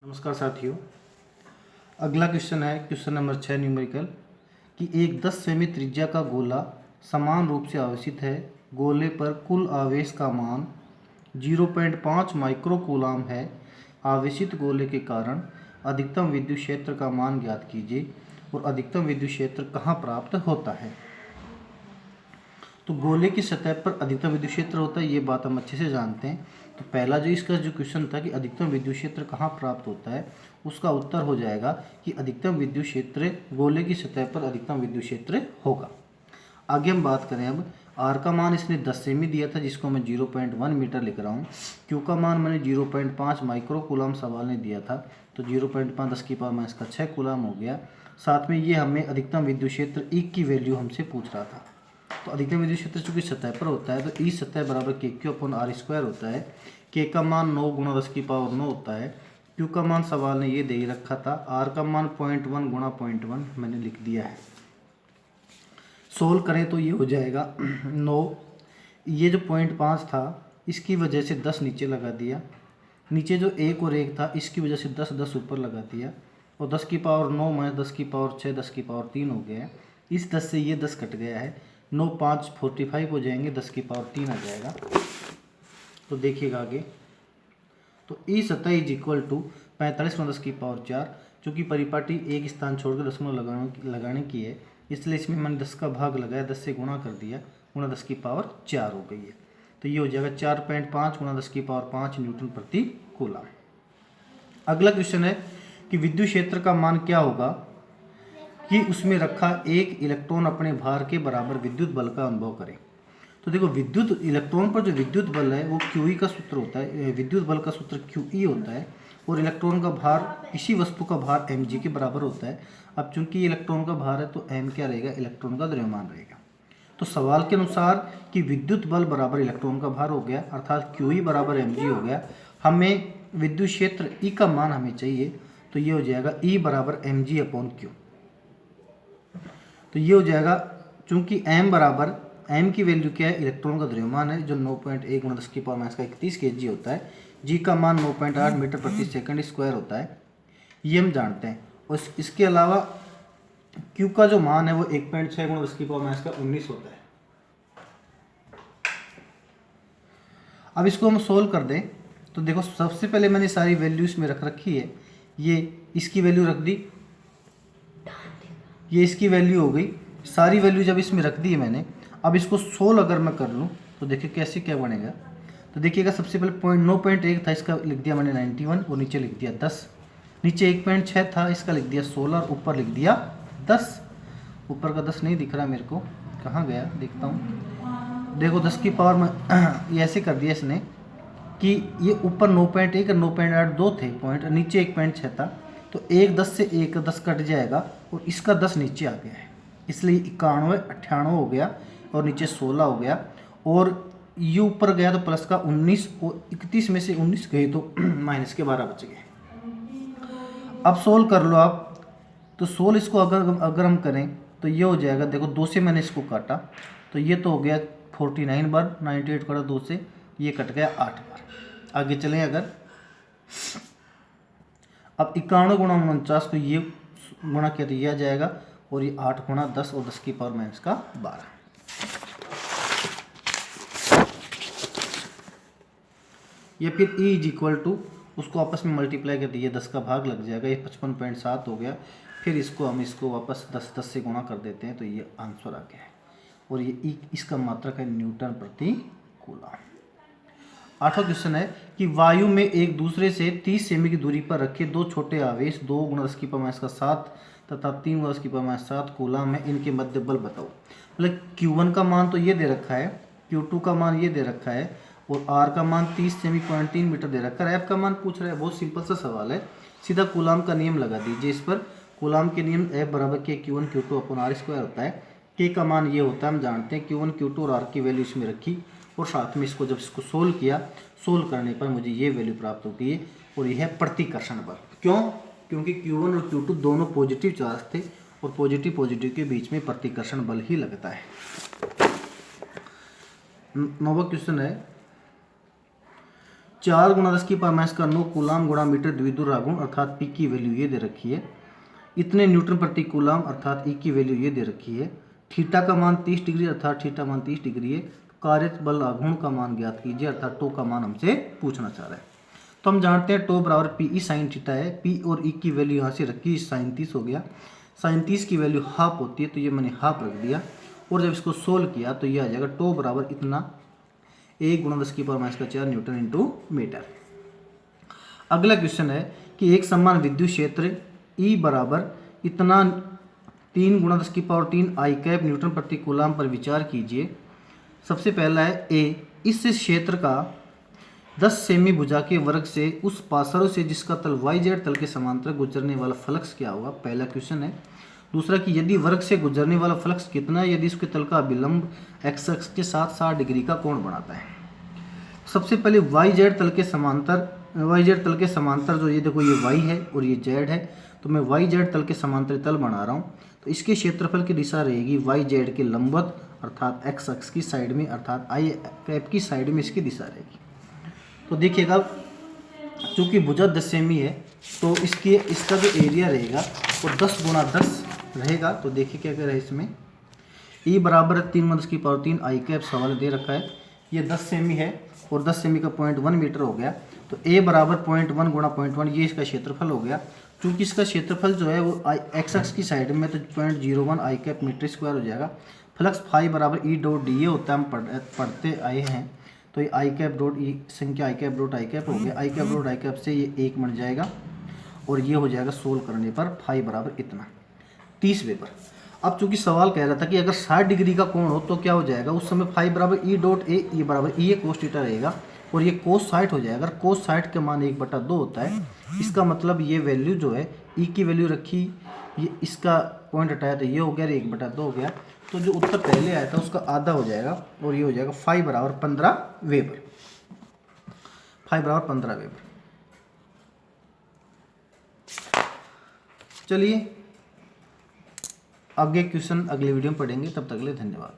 नमस्कार साथियों। अगला क्वेश्चन है क्वेश्चन नंबर 6 न्यूमेरिकल कि एक 10 सेमी त्रिज्या का गोला समान रूप से आवेशित है। गोले पर कुल आवेश का मान 0.5 माइक्रो कूलाम है। आवेशित गोले के कारण अधिकतम विद्युत क्षेत्र का मान ज्ञात कीजिए और अधिकतम विद्युत क्षेत्र कहाँ प्राप्त होता है। तो गोले की सतह पर अधिकतम विद्युत क्षेत्र होता है, ये बात हम अच्छे से जानते हैं। तो पहला इसका जो क्वेश्चन था कि अधिकतम विद्युत क्षेत्र कहाँ प्राप्त होता है, उसका उत्तर हो जाएगा कि अधिकतम विद्युत क्षेत्र गोले की सतह पर अधिकतम विद्युत क्षेत्र होगा। आगे हम बात करें अब आर का मान इसने 10 सेमी दिया था, जिसको मैं 0.1 मीटर लिख रहा हूँ। क्यू का मान मैंने 0.5 माइक्रो कूलाम सवाल ने दिया था, तो 0.5 10 की पावर माइनस का 6 कूलाम हो गया। साथ में ये हमें अधिकतम विद्युत क्षेत्र ई की वैल्यू हमसे पूछ रहा था। तो अधिकतम विद्युत क्षेत्र चूंकि सतह पर होता है तो ई सतह बराबर के क्यू अपन आर स्क्वायर होता है। के का मान 9 गुणा 10 की पावर 9 होता है। क्यू का मान सवाल ने ये दे ही रखा था। आर का मान 0.1 गुणा 0.1 मैंने लिख दिया है। सोल्व करें तो ये हो जाएगा 9। ये जो 0.5 था इसकी वजह से 10 नीचे लगा दिया। नीचे जो 1 और 1 था इसकी वजह से 10 10 ऊपर लगा दिया और 10 की पावर 9 माइनस 10 की पावर 6 10 की पावर 3 हो गया है। इस 10 से ये 10 कट गया है। 9 5 45 हो जाएंगे, 10 की पावर 3 आ जाएगा। तो देखिएगा आगे, तो ई सतह इज इक्वल टू 45 गुणा 10 की पावर 4। चूँकि परिपाटी एक स्थान छोड़कर दशमलव लगाने की है, इसलिए इसमें मैंने 10 का भाग लगाया, 10 से गुणा कर दिया, गुणा 10 की पावर 4 हो गई है। तो ये हो जाएगा 4.5 गुणा 10 की पावर 5 न्यूटन प्रति कूलम। अगला क्वेश्चन है कि विद्युत क्षेत्र का मान क्या होगा कि उसमें रखा एक इलेक्ट्रॉन अपने भार के बराबर विद्युत बल का अनुभव करे। तो देखो, विद्युत इलेक्ट्रॉन पर जो विद्युत बल है वो क्यूई का सूत्र होता है। विद्युत बल का सूत्र क्यूई होता है और इलेक्ट्रॉन का भार, किसी वस्तु का भार mg के बराबर होता है। अब चूंकि इलेक्ट्रॉन का भार है तो m क्या रहेगा, इलेक्ट्रॉन का द्रव्यमान रहेगा। तो सवाल के अनुसार कि विद्युत बल बराबर इलेक्ट्रॉन का भार हो गया, अर्थात क्यूई बराबर mg हो गया। हमें विद्युत क्षेत्र E का मान हमें चाहिए, तो ये हो जाएगा E बराबर mg अपॉन क्यू। तो ये हो जाएगा, चूंकि m बराबर, m की वैल्यू क्या है, इलेक्ट्रॉन का द्रव्यमान है जो 9.1 गुणा 10 की पावर माइनस का 31 kg होता है। g का मान 9.8 मीटर प्रति सेकंड स्क्वायर होता है, ये हम जानते हैं। और इसके अलावा q का जो मान है वो 1.6 गुणा 10 की पावर माइनस का 19 होता है। अब इसको हम सोल्व कर दें तो देखो, सबसे पहले मैंने सारी वैल्यू इसमें रख रखी है। ये इसकी वैल्यू रख दी, ये इसकी वैल्यू हो गई, सारी वैल्यू जब इसमें रख दी है मैंने। अब इसको 16 अगर मैं कर लूँ तो देखिए कैसे क्या बनेगा। तो देखिएगा, सबसे पहले 9.1 था, इसका लिख दिया मैंने 91 और नीचे लिख दिया 10। नीचे 1.6 था, इसका लिख दिया 16 और ऊपर लिख दिया 10। ऊपर का 10 नहीं दिख रहा मेरे को, कहाँ गया देखता हूँ। देखो 10 की पावर में ये ऐसे कर दिया इसने कि ये ऊपर 9.1 और 9.8 दो थे पॉइंट, नीचे 1.6 था। तो एक 10 से एक 10 कट जाएगा और इसका 10 नीचे आ गया है, इसलिए 91 98 हो गया और नीचे 16 हो गया। और ये ऊपर गया तो प्लस का 19 और 31 में से 19 गए तो माइनस के 12 बच गए। अब सोल्व कर लो आप। तो सोल्व इसको अगर हम करें तो ये हो जाएगा, देखो 2 से मैंने इसको काटा तो ये तो हो गया 49 बार, 98 काटा 2 से, ये कट गया 8 बार। आगे चलें अगर, अब 91 गुणा 49 को ये गुणा किया तो ये आ जाएगा, और ये 8 गुणा 10 और 10 की पावर माइनस का 12। ये फिर E इज इक्वल टू, उसको आपस में मल्टीप्लाई कर दिए, 10 का भाग लग जाएगा, ये 55.7 हो गया। फिर इसको हम इसको वापस 10 से गुणा कर देते हैं तो ये आंसर आ गया है। और ये E इसका मात्रक है न्यूटन प्रति कूलम। 8वां क्वेश्चन है कि वायु में एक दूसरे से 30 सेमी की दूरी पर रखे दो छोटे आवेश 2 गुणा 10 की पावर माइनस का 7 तथा 3 गुणा 10 की पावर माइनस 7 कूलम है, इनके मध्य बल बताओ। मतलब Q1 का मान तो ये दे रखा है, Q2 का मान ये दे रखा है और R का मान 30 सेमी 0.3 मीटर दे रखा है। F का मान पूछ रहा है, बहुत सिंपल सा सवाल है, सीधा कूलम का नियम लगा दीजिए इस पर। कूलम के नियम F बराबर के Q1 Q2 upon R square होता है। K का मान ये होता है, हम जानते हैं, Q1 Q2 और R की वैल्यू इसमें रखी और साथ में इसको जब इसको सोल्व किया, सोल्व करने पर मुझे ये वैल्यू प्राप्त होती है और यह है प्रतिकर्षण बल। क्यों? क्योंकि Q1 और Q2 दोनों पॉजिटिव चार्ज थे और पॉजिटिव पॉजिटिव के बीच में प्रतिकर्षण बल ही लगता है। 9वां क्वेश्चन है 4 गुणा 10 की पावर माइनस का 9 कूलाम गुणा मीटर द्विध्रुव आघूर्ण अर्थात पी की वैल्यू ये दे रखी है। इतने न्यूटन प्रति कूलाम अर्थात ई की वैल्यू ये दे रखी है। थीटा का मान 30 डिग्री अर्थात थीटा मान 30 डिग्री है। कार्यत बल आघूर्ण का मान ज्ञात कीजिए अर्थात टो का मान हमसे पूछना चाह रहा है। तो हम जानते हैं टो बराबर पी ई साइन थीटा है। पी और ई की वैल्यू यहाँ से रखी, साइन 30 हो गया। साइन 30 की वैल्यू हाफ होती है तो ये मैंने हाफ रख दिया और जब इसको सोल्व किया तो ये आ जाएगा टो बराबर इतना 1 गुणा 10 की पावर माइनस का 4 न्यूटन इंटू मीटर। अगला क्वेश्चन है कि एक समान विद्युत क्षेत्र ई बराबर इतना 3 गुणा 10 की पावर 3 आई कैप न्यूटन प्रति कूलाम पर विचार कीजिए। सबसे पहला है ए, इस क्षेत्र का 10 सेमी भुजा के वर्ग से उस पार्श्व से जिसका तल वाई जेड तल के समांतर गुजरने वाला फ्लक्स क्या होगा, पहला क्वेश्चन है। दूसरा कि यदि वर्ग से गुजरने वाला फ्लक्स कितना है यदि उसके तल का विलंब एक्स अक्ष के साथ 60 डिग्री का कोण बनाता है। सबसे पहले वाई जेड तल के समांतर जो ये देखो ये वाई है और ये जेड है, तो मैं वाई जेड तल के समांतर तल बना रहा हूँ। तो इसके क्षेत्रफल की दिशा रहेगी वाई जेड के लंबवत अर्थात एक्स अक्ष की साइड में अर्थात आई कैप की साइड में इसकी दिशा रहेगी। तो देखिएगा चूँकि भुजा 10 सेमी है तो इसका जो एरिया रहेगा वो 10 गुणा 10 रहेगा। तो देखिए क्या कह रहा है इसमें, ई बराबर 3 10 की पावर 3 आई कैप सवाल दे रखा है। ये 10 सेमी है और 10 सेमी का 0.1 मीटर हो गया। तो ए बराबर 0.1 गुणा 0.1 ये इसका क्षेत्रफल हो गया। चूँकि इसका क्षेत्रफल जो है वो एक्स अक्ष की साइड में तो 0.01 आई कैप मीटर स्क्वायर हो जाएगा। फ्लक्स फाई बराबर ई डॉट डी ए होता है, हम पढ़ते आए हैं। तो ये आई कैप डॉट ई संख्या आई कैप डॉट आई कैप हो गया। आई कैप डॉट आई कैप से ये 1 बन जाएगा और ये हो जाएगा सोल्व करने पर फाई बराबर इतना 30 वेबर। अब चूंकि सवाल कह रहा था कि अगर 60 डिग्री का कोण हो तो क्या हो जाएगा, उस समय फाई बराबर ई डॉट ए ई बराबर ई ए कोस थीटा रहेगा और ये कोस 60 हो जाएगा। अगर कोस 60 का मान 1/2 होता है, इसका मतलब ये वैल्यू जो है ई की वैल्यू रखी, ये इसका पॉइंट हटाया तो ये हो गया 1/2 हो गया। तो जो उत्तर पहले आया था उसका आधा हो जाएगा और ये हो जाएगा फाई बराबर 15 वेबर। फाई बराबर 15 वेबर। चलिए आगे क्वेश्चन अगले वीडियो में पढ़ेंगे, तब तक के लिए धन्यवाद।